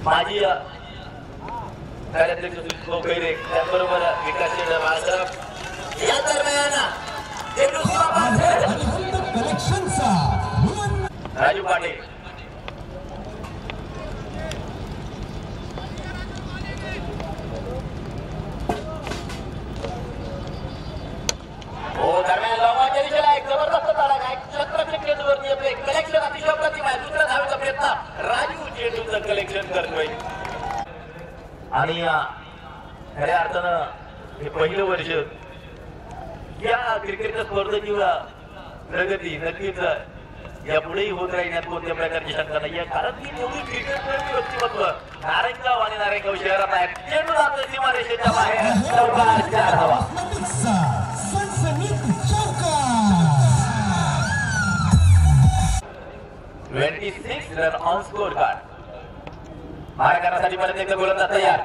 माजी कार्याध्यक्ष सुनील खैरे त्याचबरोबर विकास बाळासाहेब या दरम्यान राजू पाटील दरम्यान लॉंगॉनच्या दिशेला एक जबरदस्त धडक आहे. छत्रपती चेंडूवरती आपले कलेक्शन अतिशय अप्रतिम आहे. दुसऱ्या धावेचा प्रयत्न राजू चेंडूचं कलेक्शन करतोय आणि खऱ्या अर्थानं हे पहिलं वर्ष या क्रिकेट स्पर्धेची प्रगती नक्कीच यापुढेही होत राहण्यात कोणत्या प्रकारची शंका नाही. कारण की एवढी क्रिकेटप्रेमी व्यक्तिमत्व नारायणगाव आणि नारायणगाव शहरात आहेत. चेंडू जातो सीमारेषेच्या बाहेर चौकार 4 धावा. 26 रन ऑन स्कोर कार्ड. मारा करण्यासाठी परत एकदा गोलंदाज तयार.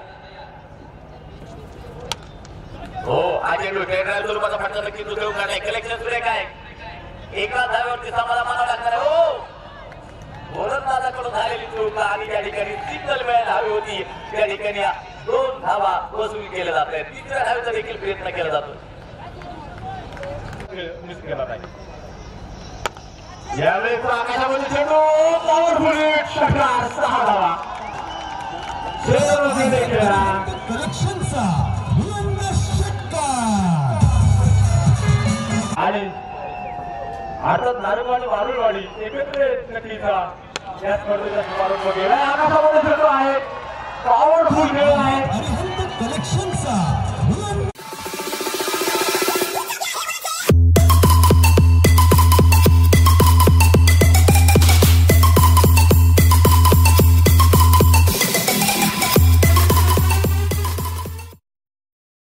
हो हा चेंडू फेडरल स्वरूपाचा फटका नक्की दुसरे उघडणे कलेक्शन सुरे काय एका धाव्यावरती समाधान मानावं लागणार आहे. हो गोलंदाजाकडून झालेली चूक आणि त्या ठिकाणी सिंगल वेळ धावी होती त्या ठिकाणी 2 धावा वसूल केल्या जात आहेत. तिसऱ्या धावेचा देखील प्रयत्न केला जातो. यावेळेस आकाशामध्ये चेंडू पॉवरफुल हिट षटकार 6 धावा. आणि अर्थात नारळवाडी वारुळवाडी एकत्र नक्कीच या स्पर्धेचा समारोप केला. आकाशामध्ये चेंडू आहे पॉवरफुल खेळ आहे.